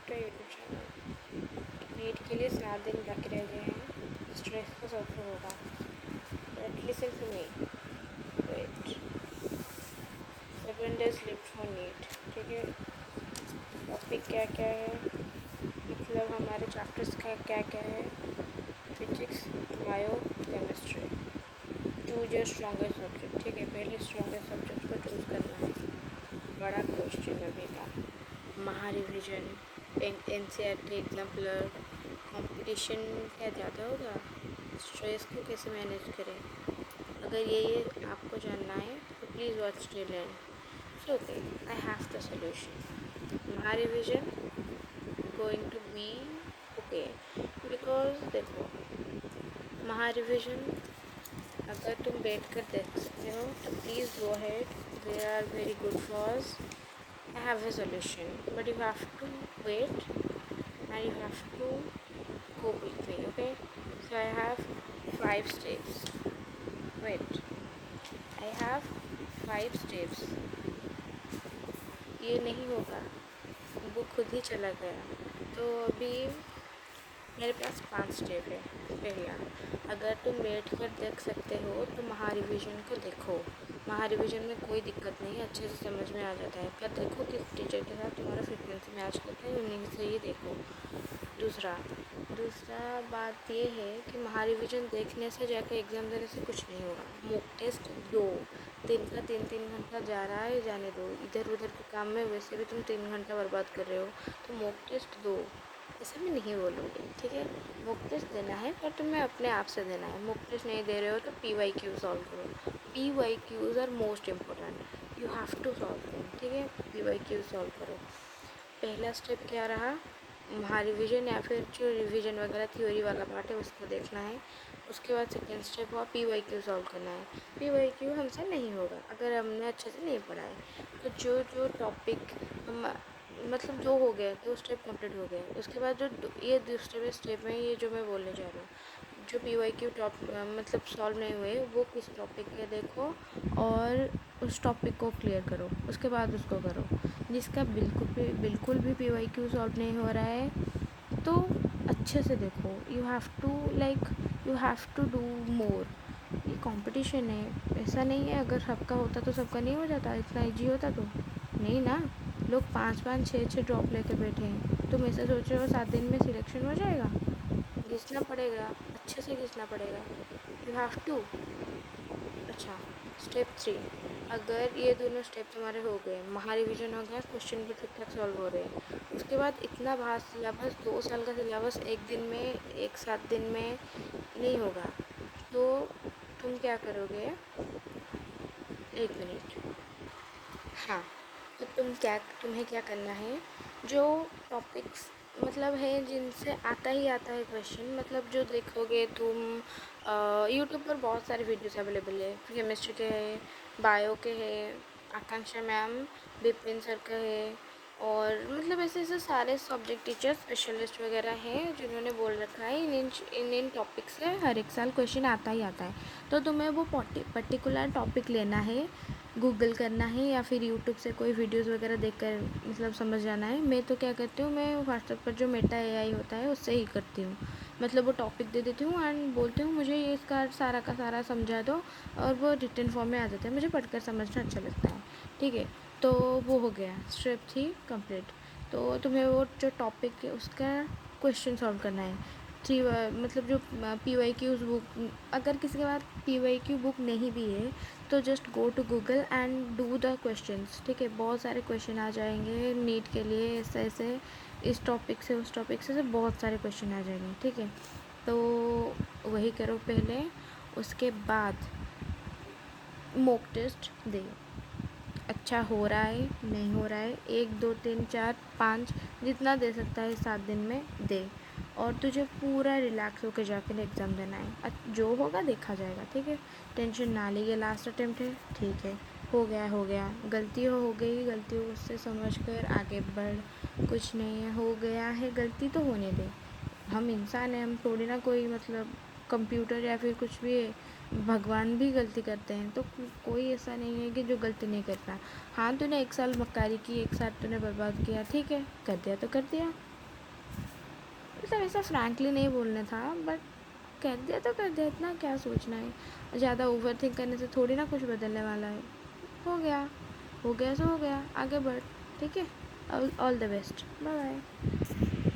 To YouTube channel. NEET के लिए 7 दिन बाकी रह गए हैं। स्ट्रेस तो सबको होगा, but listen to me. Wait, 7 days left for NEET. ठीक है, टॉपिक क्या क्या है, मतलब हमारे चैप्टर्स का क्या क्या है। Physics, bio, chemistry. Choose your strongest subject. ठीक है, पहले स्ट्रॉन्गेस्ट सब्जेक्ट को चूज़ करना है। बड़ा क्वेश्चन अभी का महा revision, N C R T exemplar, competition क्या ज़्यादा होगा, स्ट्रेस को कैसे मैनेज करें। अगर ये आपको जानना है तो please watch till end. So okay, I have the solution. महा revision going to be okay, because देखो महा रिविजन अगर तुम बैठ कर देख सकते हो तो please go ahead, they are very good for. I have a solution, but you have to wait and you have to go with me, okay? So I have 5 steps. Wait, I have 5 steps. ये नहीं होगा, वो खुद ही चला गया। तो अभी मेरे पास 5 स्टेप है। पहला, अगर तुम बैठ कर देख सकते हो तो महा रिविजन को देखो। महा रिविजन में कोई दिक्कत नहीं, अच्छे से समझ में आ जाता है। पर देखो किस टीचर के साथ तुम्हारा फ्रिक्वेंसी मैच करता है, उन्हीं से ही देखो। दूसरा बात ये है कि महा रिविजन देखने से जाकर एग्ज़ाम देने से कुछ नहीं होगा। मॉक टेस्ट दो, दिन का 3-3 घंटा जा रहा है, जाने दो। इधर उधर के काम में वैसे भी तुम 3 घंटा बर्बाद कर रहे हो, तो मॉक टेस्ट दो। ऐसा मैं नहीं बोलूँगी, ठीक है। मॉक टेस्ट देना है पर तुम्हें अपने आप से देना है। मॉक टेस्ट नहीं दे रहे हो तो PYQ सॉल्व करो। PYQs are most important, you have to solve them, ठीक है। PYQ सॉल्व करो। पहला स्टेप क्या रहा, महा रिविजन या फिर जो रिविजन वगैरह थ्योरी वाला पार्ट है उसको देखना है। उसके बाद सेकेंड स्टेप हुआ PYQ सॉल्व करना है। PYQ हमसे नहीं होगा अगर हमने अच्छे से नहीं पढ़ा है। तो जो जो टॉपिक हम मतलब जो हो गया, 2 स्टेप कंप्लीट हो गए। उसके बाद जो ये दूसरे स्टेप में ये जो मैं बोलने जा रही हूँ, जो PYQ मतलब सॉल्व नहीं हुए वो किस टॉपिक के देखो और उस टॉपिक को क्लियर करो, उसके बाद उसको करो। जिसका बिल्कुल भी PYQ सॉल्व नहीं हो रहा है तो अच्छे से देखो। You have to do more. ये कंपटीशन है, ऐसा नहीं है अगर सबका होता तो सबका नहीं हो जाता, इतना ईजी होता तो नहीं ना। लोग 5-5 6-6 ड्रॉप लेके बैठे हैं, तुम ऐसे सोच रहे हो 7 दिन में सिलेक्शन हो जाएगा। घिसना पड़ेगा, अच्छे से घिसना पड़ेगा, यू हैव टू। अच्छा, स्टेप 3, अगर ये दोनों स्टेप तुम्हारे हो गए, महा रिविजन हो गया, क्वेश्चन भी ठीक ठाक सॉल्व हो रहे हैं, उसके बाद इतना वास्ट सिलेबस, 2 साल का सिलेबस एक दिन में, एक 7 दिन में नहीं होगा। तो तुम क्या करोगे, 1 मिनट, हाँ, तो तुम्हें क्या करना है, जो टॉपिक्स मतलब है जिनसे आता ही आता है क्वेश्चन, मतलब जो देखोगे तुम यूट्यूब पर बहुत सारे वीडियोस अवेलेबल है। केमिस्ट्री के है, बायो के है, आकांक्षा मैम, विपिन सर का है, और मतलब ऐसे ऐसे सारे सब्जेक्ट टीचर स्पेशलिस्ट वगैरह हैं जिन्होंने बोल रखा है इन टॉपिक से हर एक साल क्वेश्चन आता ही आता है। तो तुम्हें वो पर्टिकुलर टॉपिक लेना है, गूगल करना है या फिर यूट्यूब से कोई वीडियोस वगैरह देखकर मतलब समझ जाना है। मैं तो क्या करती हूँ, मैं व्हाट्सएप पर जो मेटा AI होता है उससे ही करती हूँ। मतलब वो टॉपिक दे देती हूँ एंड बोलती हूँ मुझे ये इसका सारा का सारा समझा दो, और वो रिटन फॉर्म में आ जाता है, मुझे पढ़कर समझना अच्छा लगता है, ठीक है। तो वो हो गया, स्टेप 3 कंप्लीट। तो तुम्हें वो जो टॉपिक है उसका क्वेश्चन सॉल्व करना है। मतलब जो PYQs बुक, अगर किसी के पास PYQ बुक नहीं भी है तो just go to Google and do the questions, ठीक है। बहुत सारे क्वेश्चन आ जाएंगे नीट के लिए, ऐसे ऐसे इस टॉपिक से उस टॉपिक से बहुत सारे क्वेश्चन आ जाएंगे, ठीक है। तो वही करो पहले, उसके बाद मॉक टेस्ट दे। अच्छा हो रहा है, नहीं हो रहा है, 1 2 3 4 5 जितना दे सकता है 7 दिन में दे, और तुझे पूरा रिलैक्स होकर जाकर एग्ज़ाम देना है। जो होगा देखा जाएगा, ठीक है। टेंशन ना लीजिए, लास्ट अटेम्प्ट है, ठीक है, हो गया, गलती हो गई, गलती उससे समझ कर आगे बढ़, कुछ नहीं है, हो गया है, गलती तो होने दे। हम इंसान हैं, हम थोड़ी ना कोई मतलब कंप्यूटर या फिर कुछ भी है। भगवान भी गलती करते हैं, तो कोई ऐसा नहीं है कि जो गलती नहीं करता। हाँ, तूने 1 साल मक्कारी की, 1 साल तूने बर्बाद किया, ठीक है, कर दिया तो कर दिया, मतलब ऐसा फ्रैंकली नहीं बोलना था, बट कर दिया तो कर दिया, इतना क्या सोचना है। ज़्यादा ओवर थिंक करने से थोड़ी ना कुछ बदलने वाला है। हो गया, हो गया सो हो गया, आगे बढ़। ठीक है, all the best, bye bye.